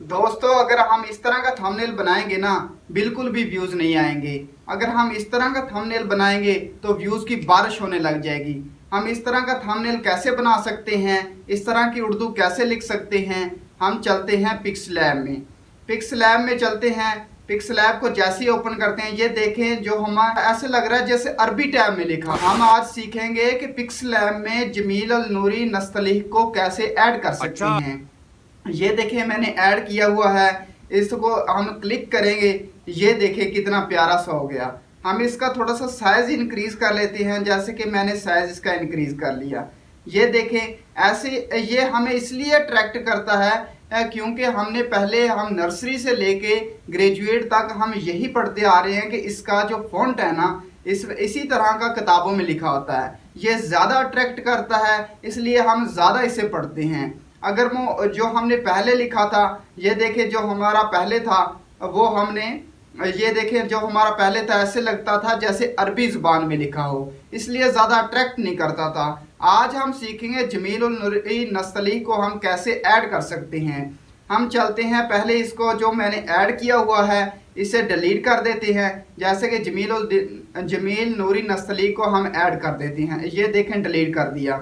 दोस्तों अगर हम इस तरह का थंबनेल बनाएंगे ना, बिल्कुल भी व्यूज नहीं आएंगे। अगर हम इस तरह का थंबनेल बनाएंगे तो व्यूज की बारिश होने लग जाएगी। हम इस तरह का थंबनेल कैसे बना सकते हैं, इस तरह की उर्दू कैसे लिख सकते हैं, हम चलते हैं पिक्सलैब में। पिक्सलैब में चलते हैं। पिक्सलैब को जैसे ही ओपन करते हैं, ये देखें जो हमारा ऐसे लग रहा है जैसे अरबी टैब में लिखा। हम आज सीखेंगे कि पिक्सलैब में जमील अल नूरी नस्तलीक को कैसे ऐड कर सकते हैं। ये देखिए मैंने ऐड किया हुआ है, इसको हम क्लिक करेंगे। ये देखिए कितना प्यारा सा हो गया। हम इसका थोड़ा सा साइज इंक्रीज कर लेते हैं, जैसे कि मैंने साइज इसका इंक्रीज कर लिया। ये देखें ऐसे ये हमें इसलिए अट्रैक्ट करता है क्योंकि हमने पहले हम नर्सरी से लेके ग्रेजुएट तक हम यही पढ़ते आ रहे हैं कि इसका जो फॉन्ट है ना, इसी तरह का किताबों में लिखा होता है। ये ज़्यादा अट्रैक्ट करता है, इसलिए हम ज़्यादा इसे पढ़ते हैं। अगर वो जो हमने पहले लिखा था, ये देखें जो हमारा पहले था वो हमने ये देखें जो हमारा पहले था ऐसे लगता था जैसे अरबी ज़ुबान में लिखा हो, इसलिए ज़्यादा अट्रैक्ट नहीं करता था। आज हम सीखेंगे जमील उल नूरी नस्तलीक को हम कैसे ऐड कर सकते हैं। हम चलते हैं, पहले इसको जो मैंने ऐड किया हुआ है इसे डिलीट कर देते हैं। जैसे कि जमील नूरी नस्तलीक को हम ऐड कर देते हैं। ये देखें डिलीट कर दिया।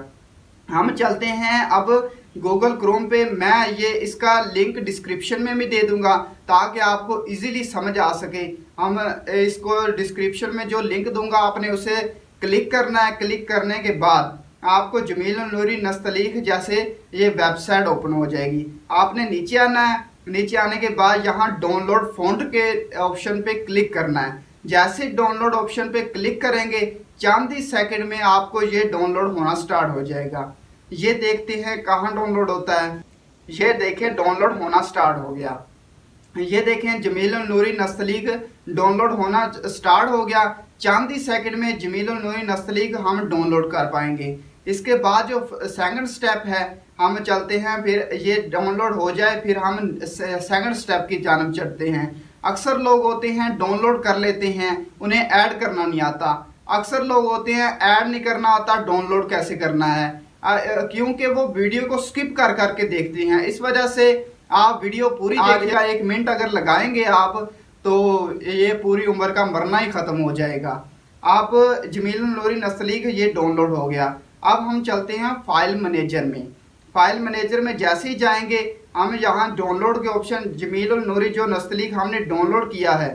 हम चलते हैं अब गूगल क्रोम पे। मैं ये इसका लिंक डिस्क्रिप्शन में भी दे दूंगा ताकि आपको इजीली समझ आ सके। हम इसको डिस्क्रिप्शन में जो लिंक दूंगा आपने उसे क्लिक करना है। क्लिक करने के बाद आपको जमील उल नूरी नस्तलीक जैसे ये वेबसाइट ओपन हो जाएगी। आपने नीचे आना है। नीचे आने के बाद यहाँ डाउनलोड फॉन्ट के ऑप्शन पे क्लिक करना है। जैसे डाउनलोड ऑप्शन पे क्लिक करेंगे, चंद ही सेकंड में आपको ये डाउनलोड होना स्टार्ट हो जाएगा। ये देखते हैं कहाँ डाउनलोड होता है। ये देखें डाउनलोड होना स्टार्ट हो गया। ये देखें जमील उल नूरी नस्तलीक डाउनलोड होना स्टार्ट हो गया। चंद ही सेकंड में जमील उल नूरी नस्तलीक हम डाउनलोड कर पाएंगे। इसके बाद जो सेकंड स्टेप है, हम चलते हैं, फिर ये डाउनलोड हो जाए फिर हम सेकंड स्टेप की जानब चढ़ते हैं। अक्सर लोग होते हैं डाउनलोड कर लेते हैं, उन्हें ऐड करना नहीं आता। अक्सर लोग होते हैं ऐड नहीं करना आता, डाउनलोड कैसे करना है, क्योंकि वो वीडियो को स्किप कर करके देखते हैं। इस वजह से आप वीडियो पूरी देखिएगा। 1 मिनट अगर लगाएंगे आप तो ये पूरी उम्र का मरना ही ख़त्म हो जाएगा। आप जमील उल नूरी नस्तलीक ये डाउनलोड हो गया। अब हम चलते हैं फाइल मैनेजर में। फाइल मैनेजर में जैसे ही जाएंगे, हम यहाँ डाउनलोड के ऑप्शन जमील उल नूरी जो नस्तलीक हमने डाउनलोड किया है,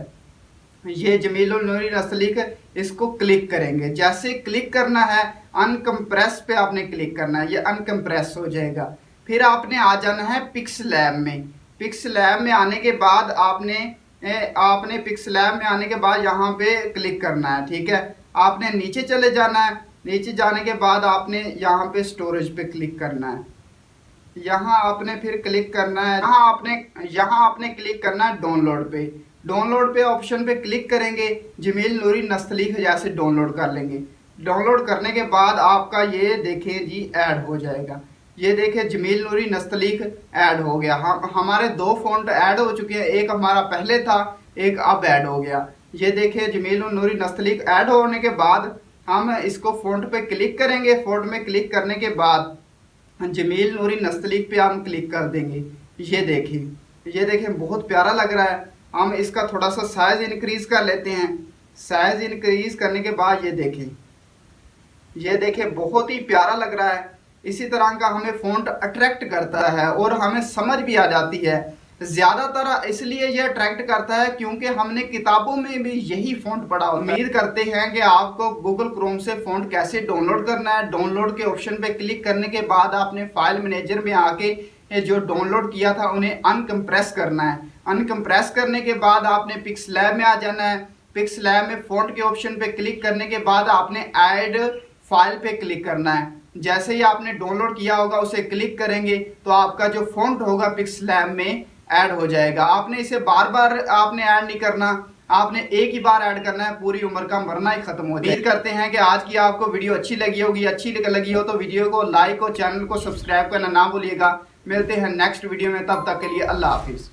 ये जमील उल नूरी नस्तलीक, इसको क्लिक करेंगे। जैसे क्लिक करना है अनकम्प्रेस पे आपने क्लिक करना है, ये अनकम्प्रेस हो जाएगा। फिर आपने आ जाना है पिक्सलैब में। पिक्सलैब में आने के बाद आपने पिक्सलैब में आने के बाद यहाँ पे क्लिक करना है, ठीक है। आपने नीचे चले जाना है। नीचे जाने के बाद आपने यहाँ पे स्टोरेज पे क्लिक करना है। यहाँ आपने फिर क्लिक करना है, यहाँ आपने क्लिक करना है डाउनलोड पे। डाउनलोड पे ऑप्शन पे क्लिक करेंगे, जमील नूरी नस्तलीक जैसे डाउनलोड कर लेंगे। डाउनलोड करने के बाद आपका ये देखें जी ऐड हो जाएगा। ये देखें जमील नूरी नस्तलीक ऐड हो गया। हमारे 2 फॉन्ट ऐड हो चुके हैं, एक हमारा पहले था, एक अब ऐड हो गया। ये देखें जमील नूरी नस्तलीक ऐड होने के बाद हम इसको फॉन्ट पे क्लिक करेंगे। फॉन्ट में क्लिक करने के बाद जमील नूरी नस्तलीक पे हम क्लिक कर देंगे। ये देखें बहुत प्यारा लग रहा है। हम इसका थोड़ा सा साइज इंक्रीज कर लेते हैं। साइज इंक्रीज करने के बाद ये देखें बहुत ही प्यारा लग रहा है। इसी तरह का हमें फॉन्ट अट्रैक्ट करता है और हमें समझ भी आ जाती है। ज़्यादातर इसलिए ये अट्रैक्ट करता है क्योंकि हमने किताबों में भी यही फॉन्ट पढ़ा होता है। उम्मीद करते हैं कि आपको गूगल क्रोम से फॉन्ट कैसे डाउनलोड करना है। डाउनलोड के ऑप्शन पे क्लिक करने के बाद आपने फाइल मैनेजर में आके जो डाउनलोड किया था उन्हें अनकम्प्रेस करना है। अनकम्प्रेस करने के बाद आपने पिक्सलैब में आ जाना है। पिक्सलैब में फॉन्ट के ऑप्शन पे क्लिक करने के बाद आपने ऐड फाइल पे क्लिक करना है। जैसे ही आपने डाउनलोड किया होगा उसे क्लिक करेंगे तो आपका जो फॉन्ट होगा पिक्सलैब में ऐड हो जाएगा। आपने इसे बार बार आपने ऐड नहीं करना, आपने एक ही बार ऐड करना है, पूरी उम्र का मरना ही खत्म हो जाएगा। उम्मीद करते हैं कि आज की आपको वीडियो अच्छी लगी होगी। अच्छी लगी हो तो वीडियो को लाइक और चैनल को सब्सक्राइब करना ना भूलिएगा। मिलते हैं नेक्स्ट वीडियो में, तब तक के लिए अल्लाह हाफिज़।